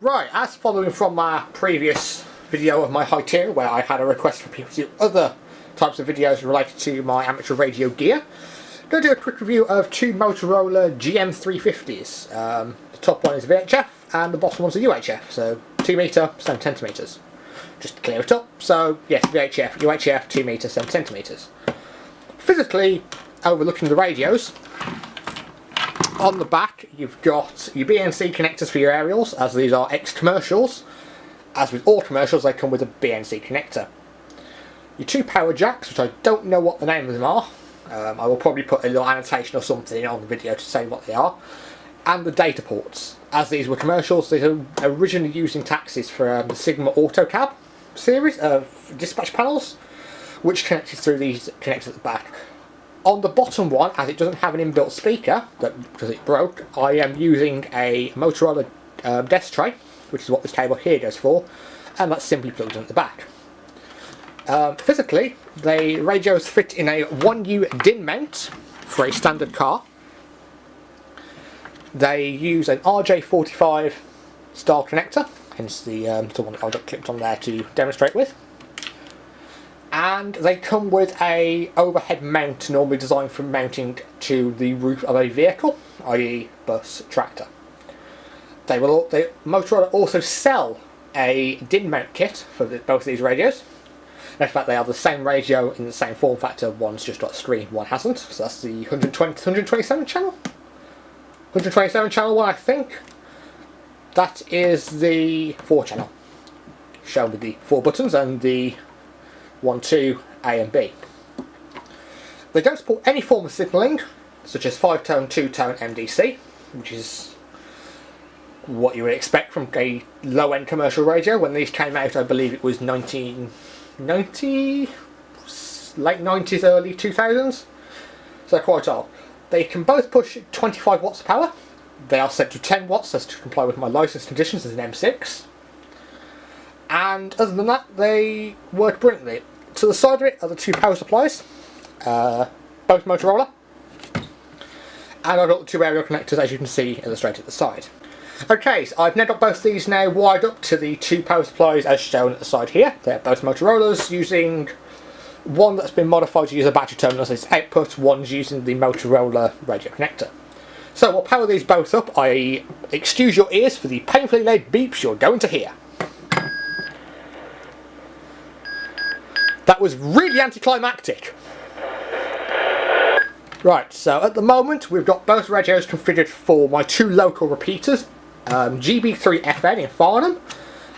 Right, as following from my previous video of my high tier, where I had a request for people to do other types of videos related to my amateur radio gear, I'm going to do a quick review of two Motorola GM350s. The top one is VHF and the bottom one's a UHF, so 2 metre, 7 centimetres. Just to clear it up, so yes, VHF, UHF, 2 metre, 7 centimetres. Physically, overlooking the radios, on the back you've got your BNC connectors for your aerials, as these are ex-commercials. As with all commercials, they come with a BNC connector. Your two power jacks, which I don't know what the name of them are. I will probably put a little annotation or something on the video to say what they are. And the data ports. As these were commercials, they were originally used in taxis for the Sigma AutoCab series of dispatch panels, which connected through these connectors at the back. On the bottom one, as it doesn't have an inbuilt speaker, because it broke, I am using a Motorola desk tray, which is what this cable here goes for, and that's simply plugged in at the back. Physically, the radios fit in a 1U DIN mount for a standard car. They use an RJ45 style connector, hence the one that I got clipped on there to demonstrate with. And they come with a overhead mount normally designed for mounting to the roof of a vehicle, i.e. bus, tractor. Motorola also sell a DIN mount kit for both of these radios. In fact, they are the same radio in the same form factor. One's just got a screen, one hasn't. So that's the 127 channel? 127 channel one, I think. That is the 4 channel, shown with the 4 buttons and the 1, 2, A and B. They don't support any form of signalling, such as 5-tone, 2-tone MDC, which is what you would expect from a low-end commercial radio. When these came out, I believe it was 1990, late 90s, early 2000s, so quite old. They can both push 25 watts of power. They are set to 10 watts as to comply with my license conditions as an M6. And other than that, they work brilliantly. To the side of it are the 2 power supplies, both Motorola, and I've got the 2 aerial connectors, as you can see illustrated at the side. Okay, so I've now got both these now wired up to the 2 power supplies as shown at the side here. They're both Motorola's, using one that's been modified to use a battery terminal as its output, one's using the Motorola radio connector. So we'll power these both up. I excuse your ears for the painfully loud beeps you're going to hear. That was really anticlimactic. Right, so at the moment we've got both radios configured for my 2 local repeaters, GB3FN in Farnham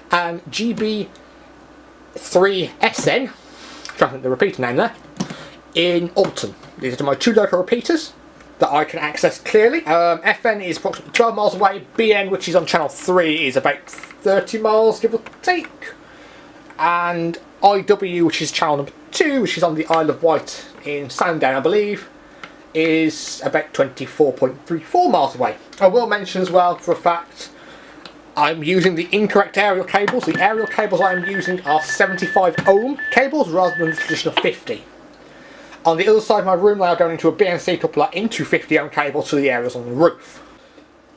and GB3SN, trying to think the repeater name there, in Alton. These are my 2 local repeaters that I can access clearly. FN is approximately 12 miles away, BN, which is on channel 3, is about 30 miles give or take, and IW, which is channel number 2, which is on the Isle of Wight in Sandown, I believe, is about 24.34 miles away. I will mention as well, for a fact, I'm using the incorrect aerial cables. The aerial cables I am using are 75 ohm cables rather than the traditional 50. On the other side of my room, they are going into a BNC coupler into 50 ohm cables to the aerials on the roof.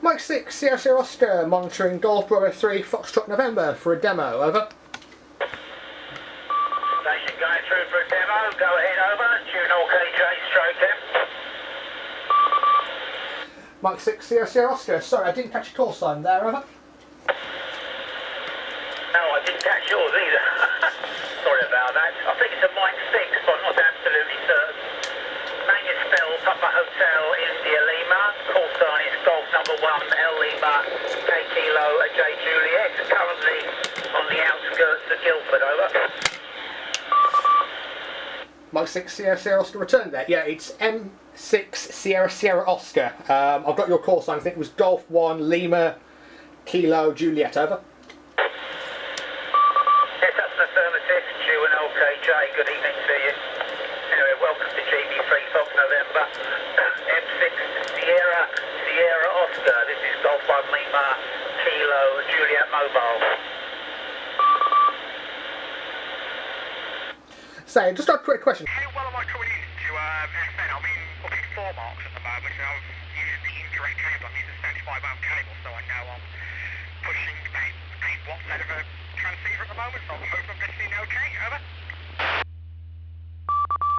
Mike 6, Sierra Oscar, monitoring Golf Bravo 3, Foxtrot November for a demo, over. Station going through for a demo, go ahead, over, tune OKJ, stroke him. Mike 6, Sierra Oscar, sorry I didn't catch your call sign there, over. No, I didn't catch yours either. Sorry about that. I think it's a Mike 6, but I'm not absolutely certain. Name is spelled Papa Hotel India Lima, call sign is Golf number 1, L Lima, K Kilo, J Juliet, currently on the outskirts of Guildford, over. Mike 6 Sierra Oscar returned there. Yeah, it's M6 Sierra Oscar. I've got your call sign. I think it was Golf 1 Lima Kilo Juliet, over. Yes, that's an affirmative. Due and OKJ, good evening to you. Anyway, welcome to GB3 Fox November. M6 Sierra Oscar. This is Golf 1 Lima Kilo Juliet Mobile. So, just a quick question. How well am I coming in to FN? I'm up in 4 marks at the moment, and I've used the incorrect cable. I'm using 75 ohm cable, so I know I'm pushing 8 watts out of a transceiver at the moment, so I'm hoping I'm listening okay. Over.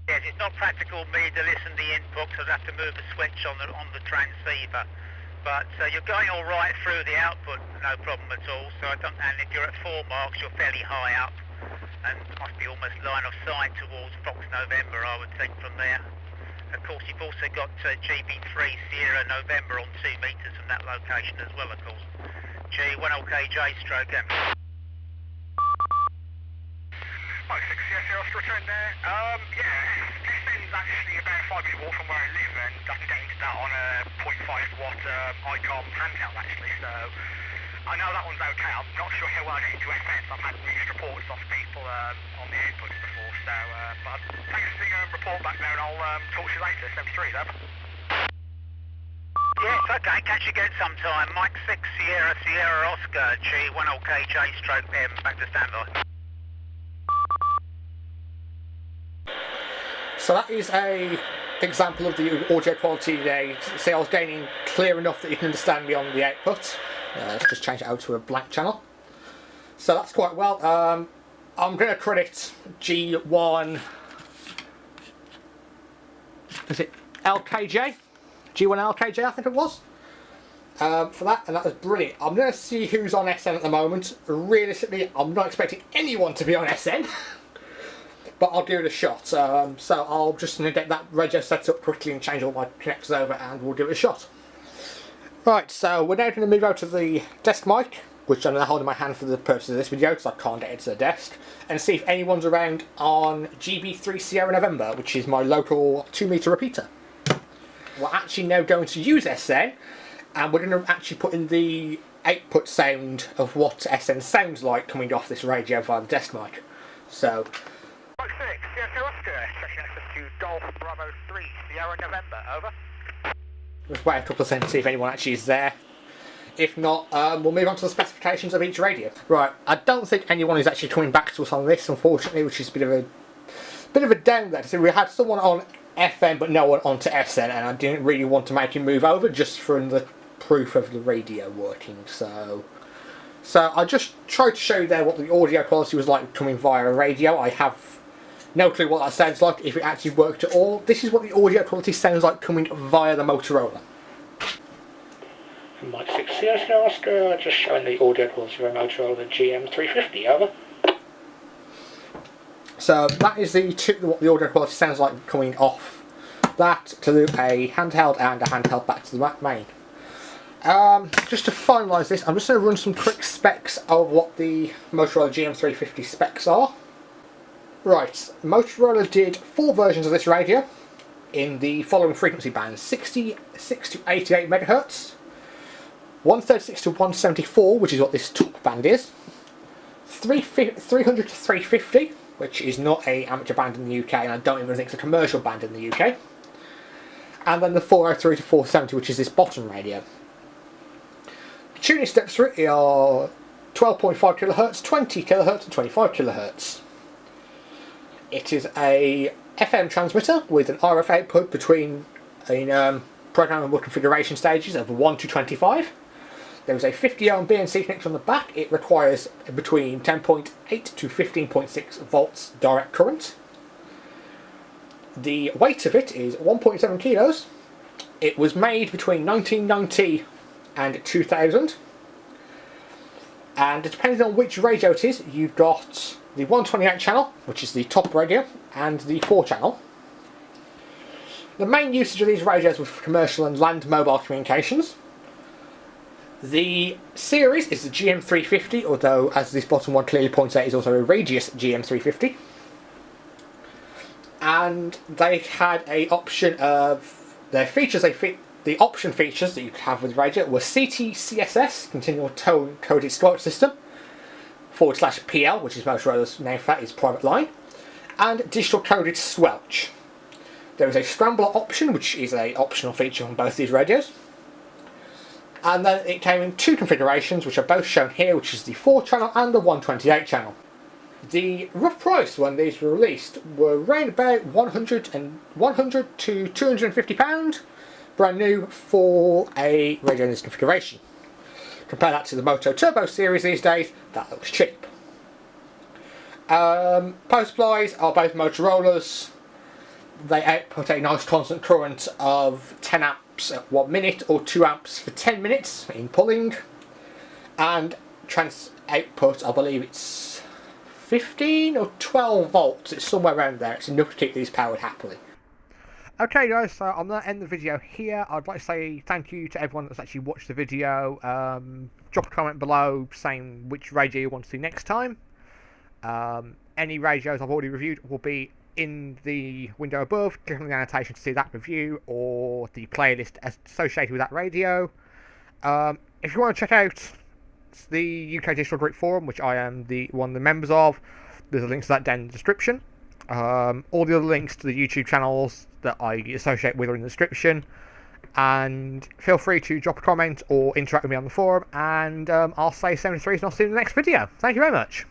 Yes, it's not practical me to listen to the input because I'd have to move the switch on the transceiver. But you're going all right through the output, no problem at all. So and if you're at 4 marks, you're fairly high up, and must be almost line of sight towards Fox November, I would think, from there. Of course, you've also got GB3 Sierra November on 2 metres from that location as well, of course. G1LKJ stroke M. Mike 6, yes, I'll return there. SN's actually about a 5-minute walk from where I live, and I can get into that on a 0.5 watt ICOM handheld actually, so I know that one's okay. I'm not sure how well I get into SN, so I've had mixed reports off people on the inputs before, so but thanks for the report back there, and I'll talk to you later. 73, over. Yes, okay, catch you again sometime. Mike 6 Sierra Sierra Oscar G1LKJ stroke M, back to standby. So that is a example of the audio quality there. See, I was gaining clear enough that you can understand me on the output. Let's just change it out to a blank channel. So that's quite well. I'm going to credit G1... Is it LKJ? G1 LKJ, I think it was. For that, and that was brilliant. I'm going to see who's on SN at the moment. Realistically, I'm not expecting anyone to be on SN. But I'll give it a shot. So I'll just get that radio set up quickly and change all my connectors over, and we'll give it a shot. Right, so we're now going to move out to the desk mic, which I'm going to hold in my hand for the purpose of this video because I can't get it to the desk, and see if anyone's around on GB3 Sierra November, which is my local 2-meter repeater. We're actually now going to use SN, and we're going to actually put in the output sound of what SN sounds like coming off this radio via the desk mic. So... Mike 6, yes, Oscar, checking access to Golf Bravo 3, Sierra November, over. Let's wait a couple of seconds to see if anyone actually is there. If not, we'll move on to the specifications of each radio. Right, I don't think anyone is actually coming back to us on this, unfortunately, which is a bit of a down there. So we had someone on FM but no one onto SN, and I didn't really want to make him move over just for the proof of the radio working. So I just tried to show you there what the audio quality was like coming via a radio. I have no clue what that sounds like, if it actually worked at all. This is what the audio quality sounds like coming via the Motorola. Mike 6 Sierra Oscar, just showing the audio quality of a Motorola GM350, over. So that is what the audio quality sounds like coming off that to a handheld and a handheld back to the main. Just to finalise this, I'm just going to run some quick specs of what the Motorola GM350 specs are. Right, Motorola did 4 versions of this radio in the following frequency bands: 66 to 88 MHz, 136 to 174, which is what this top band is, 300 to 350, which is not an amateur band in the UK, and I don't even think it's a commercial band in the UK, and then the 403 to 470, which is this bottom radio. The tuning steps for it are 12.5 kHz, 20 kHz, and 25 kHz. It is a FM transmitter with an RF output between programmable configuration stages of 1 to 25. There is a 50 ohm BNC connector on the back. It requires between 10.8 to 15.6 volts direct current. The weight of it is 1.7 kilos. It was made between 1990 and 2000. And depending on which radio it is, you've got the 128 channel, which is the top radio, and the 4 channel. The main usage of these radios was for commercial and land mobile communications. The series is the GM350, although as this bottom one clearly points out, is also a Radius GM350. And they had a option of their features. The option features that you could have with the radio were CTCSS, Continual Tone Coded Storage System, /PL, which is Motorola's name for that, is private line, and digital coded squelch. There is a scrambler option, which is an optional feature on both these radios. And then it came in 2 configurations, which are both shown here, which is the 4 channel and the 128 channel. The rough price when these were released were around about £100 to £250, brand new for a radio in this configuration. Compare that to the Moto Turbo series these days, that looks cheap. Power supplies are both Motorola's. They output a nice constant current of 10 amps at 1 minute or 2 amps for 10 minutes in pulling. And trans output, I believe it's 15 or 12 volts, it's somewhere around there. It's enough to keep these powered happily. Okay guys, so I'm going to end the video here. I'd like to say thank you to everyone that's actually watched the video. Drop a comment below saying which radio you want to see next time. Any radios I've already reviewed will be in the window above. Click on the annotation to see that review or the playlist associated with that radio. If you want to check out the UK Digital Group Forum, which I am one of the members of, there's a link to that down in the description. All the other links to the YouTube channels that I associate with are in the description. And feel free to drop a comment or interact with me on the forum. And I'll say 73 and I'll see you in the next video. Thank you very much.